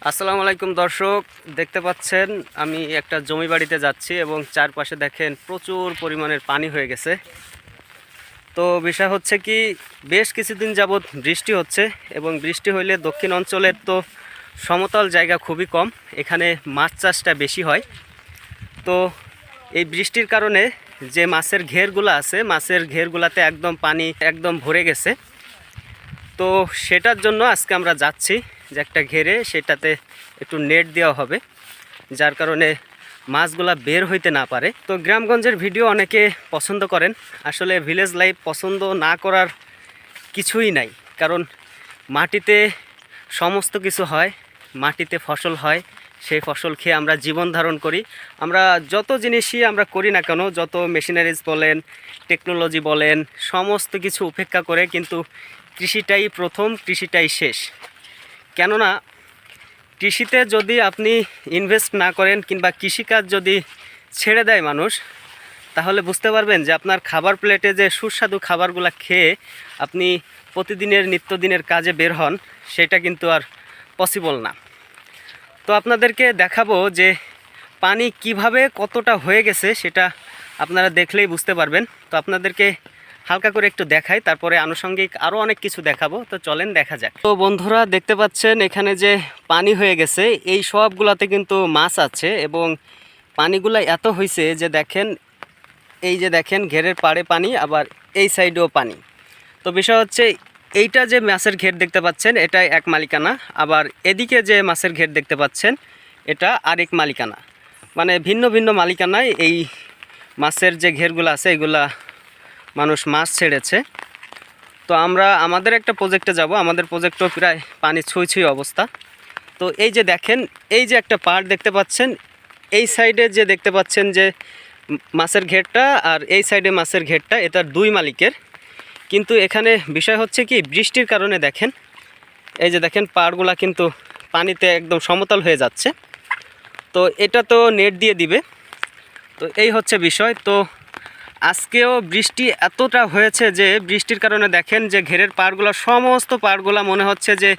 আসসালামু আলাইকুম দর্শক, দেখতে পাচ্ছেন আমি একটা জমি বাড়িতে যাচ্ছি এবং চারপাশে দেখেন প্রচুর পরিমাণের পানি হয়ে গেছে। তো বিষয় হচ্ছে কি, বেশ কিছুদিন যাবৎ বৃষ্টি হচ্ছে এবং বৃষ্টি হইলে দক্ষিণ অঞ্চলের তো সমতল জায়গা খুবই কম, এখানে মাছ চাষটা বেশি হয়। তো এই বৃষ্টির কারণে যে মাছের ঘেরগুলো আছে, মাছের ঘেরগুলাতে একদম পানি একদম ভরে গেছে। তো সেটার জন্য আজকে আমরা যাচ্ছি যে একটা ঘেরে সেটাতে একটু নেট দেওয়া হবে, যার কারণে মাছগুলা বের হইতে না পারে। তো গ্রামগঞ্জের ভিডিও অনেকে পছন্দ করেন, আসলে ভিলেজ লাইফ পছন্দ না করার কিছুই নাই, কারণ মাটিতে সমস্ত কিছু হয়, মাটিতে ফসল হয়, সেই ফসল খেয়ে আমরা জীবন ধারণ করি। আমরা যত জিনিসই আমরা করি না কেন, যত মেশিনারিজ বলেন, টেকনোলজি বলেন, সমস্ত কিছু উপেক্ষা করে কিন্তু কৃষিটাই প্রথম, কৃষিটাই শেষ। কেননা কৃষিতে যদি আপনি ইনভেস্ট না করেন কিংবা কৃষিকাজ যদি ছেড়ে দেয় মানুষ, তাহলে বুঝতে পারবেন যে আপনার খাবার প্লেটে যে সুস্বাদু খাবারগুলো খেয়ে আপনি প্রতিদিনের নিত্যদিনের কাজে বের হন, সেটা কিন্তু আর পসিবল না। তো আপনাদেরকে দেখাবো যে পানি কিভাবে কতটা হয়ে গেছে, সেটা আপনারা দেখলেই বুঝতে পারবেন। তো আপনাদেরকে হালকা করে একটু দেখাই, তারপরে আনুষঙ্গিক আরও অনেক কিছু দেখাবো। তো চলেন দেখা যাক। তো বন্ধুরা, দেখতে পাচ্ছেন এখানে যে পানি হয়ে গেছে, এই সবগুলাতে কিন্তু মাছ আছে এবং পানিগুলো এত হয়েছে যে দেখেন, এই যে দেখেন ঘেরের পাড়ে পানি, আবার এই সাইডেও পানি। তো বিষয় হচ্ছে, এইটা যে মাছের ঘের দেখতে পাচ্ছেন এটা এক মালিকানা, আবার এদিকে যে মাছের ঘের দেখতে পাচ্ছেন এটা আরেক মালিকানা, মানে ভিন্ন ভিন্ন মালিকানায় এই মাছের যে ঘেরগুলো আছে এগুলা মানুষ মাছ ছেড়েছে। তো আমরা আমাদের একটা প্রজেক্টে যাব, আমাদের প্রজেক্টও প্রায় পানি ছুঁই ছুঁই অবস্থা। তো এই যে দেখেন, এই যে একটা পাড় দেখতে পাচ্ছেন, এই সাইডে যে দেখতে পাচ্ছেন যে মাছের ঘেরটা, আর এই সাইডে মাছের ঘেরটা, এটা দুই মালিকের। কিন্তু এখানে বিষয় হচ্ছে কি, বৃষ্টির কারণে দেখেন, এই যে দেখেন পাড়গুলা কিন্তু পানিতে একদম সমতল হয়ে যাচ্ছে। তো এটা তো নেট দিয়ে দিবে। তো এই হচ্ছে বিষয়। তো আজকেও বৃষ্টি এতটা হয়েছে যে বৃষ্টির কারণে দেখেন যে ঘেরের পাড়গুলো, সমস্ত পাড়গুলো মনে হচ্ছে যে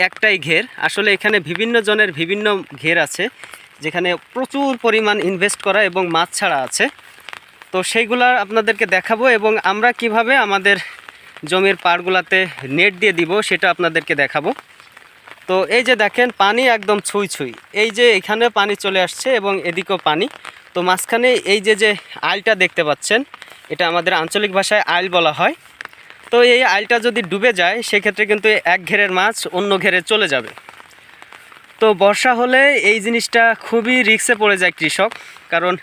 একটাই ঘের। আসলে এখানে বিভিন্ন জনের বিভিন্ন ঘের আছে, যেখানে প্রচুর পরিমাণ ইনভেস্ট করা এবং মাছ ছাড়া আছে। তো সেইগুলা আপনাদেরকে দেখাবো এবং আমরা কিভাবে আমাদের জমির পাড়গুলাতে নেট দিয়ে দিব সেটা আপনাদেরকে দেখাবো। তো এই যে দেখেন পানি একদম ছুঁই ছুঁই, এই যে এখানে পানি চলে আসছে এবং এদিকেও পানি। তো মাঝখানে এই যে যে আইলটা দেখতে পাচ্ছেন, এটা আমাদের আঞ্চলিক ভাষায় আইল বলা হয়। তো এই আইলটা যদি ডুবে যায় সেক্ষেত্রে কিন্তু এক ঘেরের মাছ অন্য ঘেরে চলে যাবে। তো বর্ষা হলে এই জিনিসটা খুবই রিস্কে পড়ে যায় কৃষক, কারণ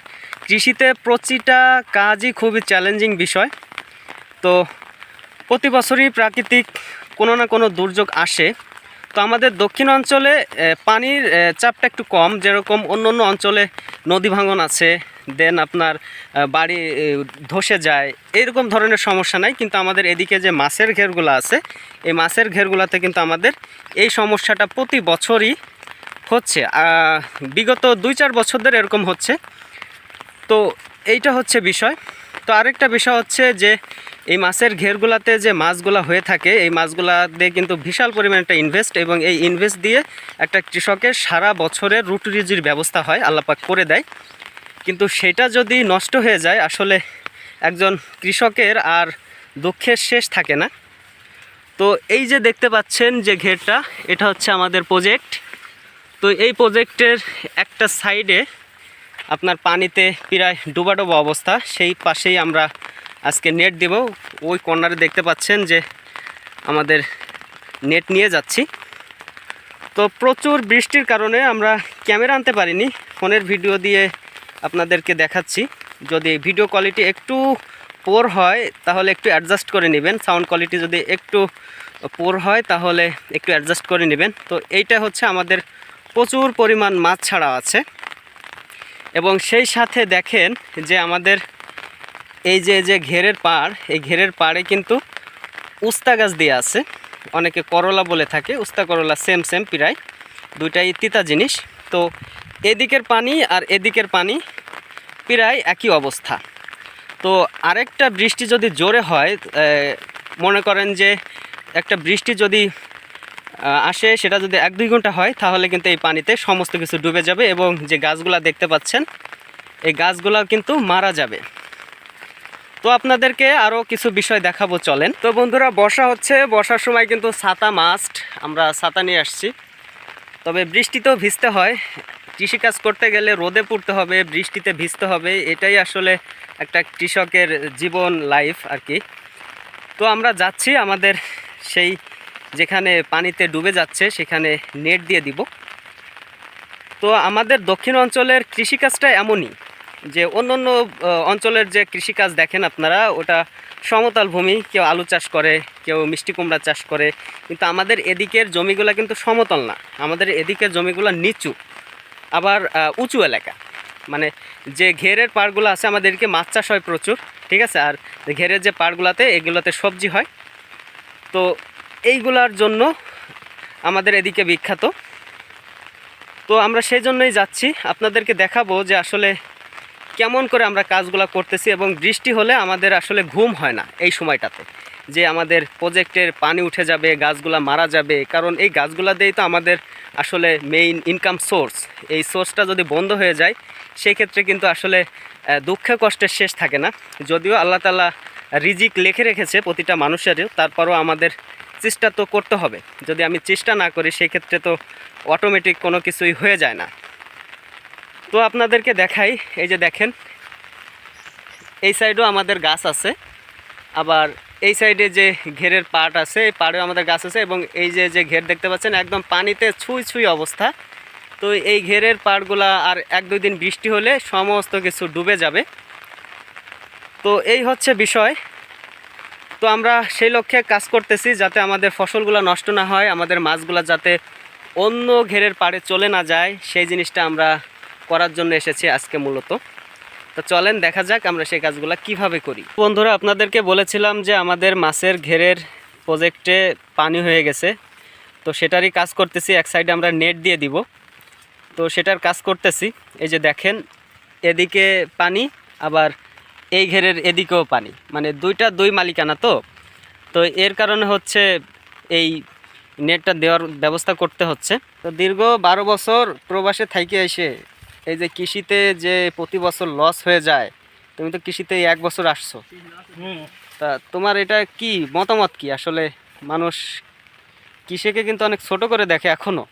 কৃষিতে প্রতিটা কাজই খুবই চ্যালেঞ্জিং বিষয়। তো প্রতি বছরই প্রাকৃতিক কোনো না কোনো দুর্যোগ আসে। তো আমাদের দক্ষিণ অঞ্চলে পানির চাপটা একটু কম, যেরকম অন্য অন্য অঞ্চলে নদী ভাঙন আছে, দেন আপনার বাড়ি ধসে যায়, এরকম ধরনের সমস্যা নাই। কিন্তু আমাদের এদিকে যে মাছের ঘেরগুলো আছে, এই মাছের ঘেরগুলোতে কিন্তু আমাদের এই সমস্যাটা প্রতি বছরই হচ্ছে, বিগত 2-4 বছর ধরে এরকম হচ্ছে। তো এইটা হচ্ছে বিষয়। তো আরেকটা বিষয় হচ্ছে যে এই মাছের ঘেরগুলাতে যে মাছগুলা হয়ে থাকে, এই মাছগুলা দিয়ে কিন্তু বিশাল পরিমাণে একটা ইনভেস্ট, এবং এই ইনভেস্ট দিয়ে একটা কৃষকের সারা বছরের রুটি রুজির ব্যবস্থা হয়, আল্লাহ পাক করে দেয়। কিন্তু সেটা যদি নষ্ট হয়ে যায়, আসলে একজন কৃষকের আর দুঃখের শেষ থাকে না। তো এই যে দেখতে পাচ্ছেন যে ঘেরটা, এটা হচ্ছে আমাদের প্রজেক্ট। তো এই প্রজেক্টের একটা সাইডে আপনার পানিতে প্রায় ডুবাডুবা অবস্থা, সেই পাশেই আমরা আজকে নেট দেব। ওই কর্নারে দেখতে পাচ্ছেন যে আমাদের নেট নিয়ে যাচ্ছি। তো প্রচুর বৃষ্টির কারণে আমরা ক্যামেরা আনতে পারিনি, ফোনের ভিডিও দিয়ে আপনাদেরকে দেখাচ্ছি। যদি ভিডিও কোয়ালিটি একটু পোর হয় তাহলে একটু অ্যাডজাস্ট করে নেবেন, সাউন্ড কোয়ালিটি যদি একটু পোর হয় তাহলে একটু অ্যাডজাস্ট করে নেবেন। তো এইটা হচ্ছে আমাদের প্রচুর পরিমাণ মাছ ছাড়া আছে, এবং সেই সাথে দেখেন যে আমাদের এই যে যে ঘেরের পাড়, এই ঘেরের পাড়ে কিন্তু উস্তা গাছ দিয়ে আছে, অনেকে করলা বলে থাকে, উস্তা করলা সেম সেম প্রায়, দুইটাই তিতা জিনিস। তো এদিকের পানি আর এদিকের পানি প্রায় একই অবস্থা। তো আরেকটা বৃষ্টি যদি জোরে হয়, মনে করেন যে একটা বৃষ্টি যদি আসে সেটা যদি 1-2 ঘন্টা হয় তাহলে কিন্তু এই পানিতে সমস্ত কিছু ডুবে যাবে এবং যে গাছগুলা দেখতে পাচ্ছেন এই গাছগুলা কিন্তু মারা যাবে। তো আপনাদেরকে আরও কিছু বিষয় দেখাবো, চলেন। তো বন্ধুরা, বর্ষা হচ্ছে, বর্ষার সময় কিন্তু ছাতা মাস্ট, আমরা ছাতা নিয়ে আসছি। তবে বৃষ্টিতেও ভিজতে হয়, কৃষিকাজ করতে গেলে রোদে পুড়তে হবে, বৃষ্টিতে ভিজতে হবে, এটাই আসলে একটা কৃষকের জীবন, লাইফ আর কি। তো আমরা যাচ্ছি আমাদের সেই যেখানে পানিতে ডুবে যাচ্ছে সেখানে নেট দিয়ে দিব। তো আমাদের দক্ষিণ অঞ্চলের কৃষিকাজটা এমনই যে অন্য অন্য অঞ্চলের যে কৃষিকাজ দেখেন আপনারা, ওটা সমতল ভূমি, কেউ আলু চাষ করে, কেউ মিষ্টি কুমড়া চাষ করে, কিন্তু আমাদের এদিকের জমিগুলো কিন্তু সমতল না, আমাদের এদিকের জমিগুলো নিচু, আবার উঁচু এলাকা। মানে যে ঘেরের পাড়গুলো আছে আমাদের এদিকে মাছ চাষ হয় প্রচুর, ঠিক আছে, আর ঘেরের যে পাড়গুলোতে এগুলোতে সবজি হয়। তো এইগুলার জন্য আমাদের এদিকে বিখ্যাত। তো আমরা সেই জন্যই যাচ্ছি, আপনাদেরকে দেখাবো যে আসলে কেমন করে আমরা কাজগুলো করতেছি। এবং বৃষ্টি হলে আমাদের আসলে ঘুম হয় না এই সময়টাতে, যে আমাদের প্রজেক্টের পানি উঠে যাবে, গাছগুলা মারা যাবে, কারণ এই গাছগুলা দিয়েই তো আমাদের আসলে মেইন ইনকাম সোর্স। এই সোর্সটা যদি বন্ধ হয়ে যায় সেই ক্ষেত্রে কিন্তু আসলে দুঃখে কষ্টের শেষ থাকে না। যদিও আল্লাহ তাআলা রিজিক লিখে রেখেছে প্রতিটা মানুষেরও, তারপরও আমাদের চেষ্টা তো করতে হবে। যদি আমি চেষ্টা না করি সেই ক্ষেত্রে তো অটোমেটিক কোনো কিছুই হয়ে যায় না। তো আপনাদেরকে দেখাই, এই যে দেখেন এই সাইডেও আমাদের গাছ আছে, আবার এই সাইডে যে ঘেরের পাড় আছে এই পাড়েও আমাদের গাছ আছে, এবং এই যে যে ঘের দেখতে পাচ্ছেন একদম পানিতে ছুঁই ছুঁই অবস্থা। তো এই ঘেরের পাড়গুলা আর 1-2 দিন বৃষ্টি হলে সমস্ত কিছু ডুবে যাবে। তো এই হচ্ছে বিষয়। তো আমরা সেই লক্ষ্যে কাজ করতেছি যাতে আমাদের ফসলগুলো নষ্ট না হয়, আমাদের মাছগুলো যাতে অন্য ঘেরের পাড়ে চলে না যায়, সেই জিনিসটা আমরা করার জন্য এসেছি আজকে মূলত। তো চলেন দেখা যাক আমরা সেই কাজগুলো কিভাবে করি। বন্ধুরা, আপনাদেরকে বলেছিলাম যে আমাদের মাছের ঘেরের প্রজেক্টে পানি হয়ে গেছে, তো সেটারই কাজ করতেছি। এক সাইডে আমরা নেট দিয়ে দিব, তো সেটার কাজ করতেছি। এই যে দেখেন এদিকে পানি, আবার এই ঘেরের এদিকেও পানি, মানে দুই মালিকানা। তো তো এর কারণে হচ্ছে এই নেটটা দেওয়ার ব্যবস্থা করতে হচ্ছে। তো দীর্ঘ 12 বছর প্রবাসে থাইকে এসে এই যে কৃষিতে যে প্রতি বছর লস হয়ে যায়, তুমি তো কৃষিতে 1 বছর আসছো, তা তোমার এটা কি মতামত? কি আসলে মানুষ কৃষিকে কিন্তু অনেক ছোট করে দেখে এখনো।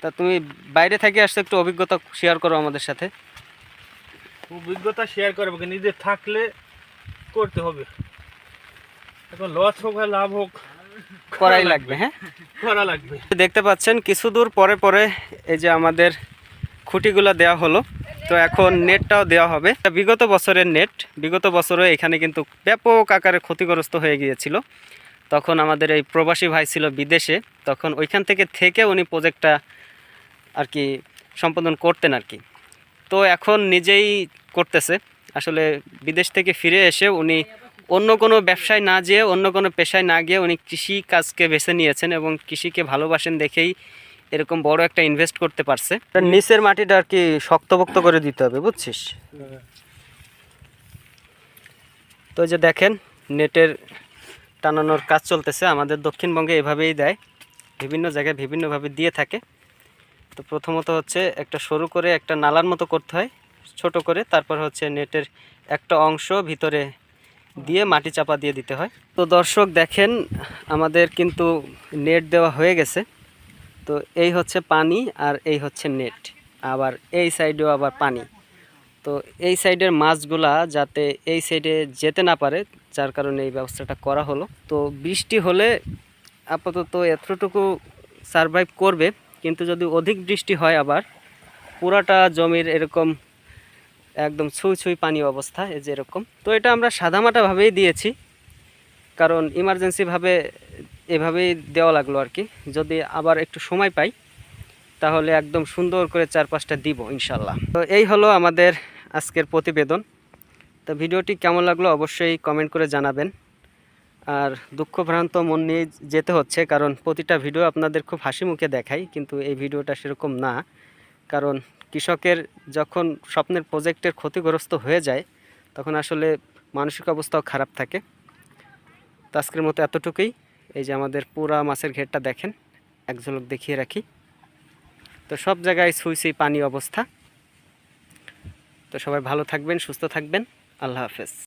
তা তুমি বাইরে থেকে আসছো, একটু অভিজ্ঞতা শেয়ার করো আমাদের সাথে। অভিজ্ঞতা শেয়ার করবো, নিজের থাকলে করতে হবে। এখন লস হোক আর লাভ হোক করাই লাগবে, হ্যাঁ করা লাগবে। দেখতে পাচ্ছেন কিছু দূর পরে পরে এই যে আমাদের খুঁটিগুলো দেওয়া হলো, তো এখন নেটটাও দেওয়া হবে। বিগত বছরের নেট, বিগত বছরে এখানে কিন্তু ব্যাপক আকারে ক্ষতিগ্রস্ত হয়ে গিয়েছিল। তখন আমাদের এই প্রবাসী ভাই ছিল বিদেশে, তখন ওইখান থেকে উনি প্রজেক্টটা আর কি সম্পাদন করতেন আর কি। তো এখন নিজেই করতেছে। আসলে বিদেশ থেকে ফিরে এসে উনি অন্য কোনো ব্যবসায় না যেয়ে, অন্য কোনো পেশায় না গিয়ে উনি কৃষি কাজকে বেছে নিয়েছেন এবং কৃষিকে ভালোবাসেন দেখেই এরকম বড় একটা ইনভেস্ট করতে পারছে। নিচের মাটিটা আর কি শক্তপোক্ত করে দিতে হবে, বুঝছিস? তো যে দেখেন নেটের টানানোর কাজ চলতেছে। আমাদের দক্ষিণবঙ্গে এভাবেই দেয়, বিভিন্ন জায়গায় বিভিন্নভাবে দিয়ে থাকে। তো প্রথমত হচ্ছে একটা সরু করে একটা নালার মতো করতে হয়, ছোট করে, তারপর হচ্ছে নেটের একটা অংশ ভিতরে দিয়ে মাটি চাপা দিয়ে দিতে হয়। তো দর্শক দেখেন আমাদের কিন্তু নেট দেওয়া হয়ে গেছে। তো এই হচ্ছে পানি আর এই হচ্ছে নেট, আবার এই সাইডেও আবার পানি। তো এই সাইডের মাছগুলা যাতে এই সাইডে যেতে না পারে, যার কারণে এই ব্যবস্থাটা করা হলো। তো বৃষ্টি হলে আপাতত এতটুকু সারভাইভ করবে, কিন্তু যদি অধিক বৃষ্টি হয় আবার পুরাটা জমির এরকম একদম ছুঁই ছুঁই পানি অবস্থা, এই যে এরকম। তো এটা আমরা সাদামাটাভাবেই দিয়েছি, কারণ ইমার্জেন্সিভাবে এভাবেই দেওয়া লাগলো আর কি। যদি আবার একটু সময় পাই তাহলে একদম সুন্দর করে 4-5টা দিব ইনশাল্লাহ। তো এই হলো আমাদের আজকের প্রতিবেদন। তো ভিডিওটি কেমন লাগলো অবশ্যই কমেন্ট করে জানাবেন। আর দুঃখভ্রান্ত মন নিয়ে যেতে হচ্ছে, কারণ প্রতিটা ভিডিও আপনাদের খুব হাসি মুখে দেখাই, কিন্তু এই ভিডিওটা সেরকম না। কারণ কৃষকের যখন স্বপ্নের প্রজেক্টের ক্ষতিগ্রস্ত হয়ে যায় তখন আসলে মানসিক অবস্থাও খারাপ থাকে। তো আজকের মতো এতটুকুই। এই যে আমাদের পুরা মাছের ঘেরটা দেখেন, এক ঝলক দেখিয়ে রাখি। তো সব জায়গায় ছুঁই ছুঁই পানি অবস্থা। তো সবাই ভালো থাকবেন, সুস্থ থাকবেন। আল্লাহ হাফেজ।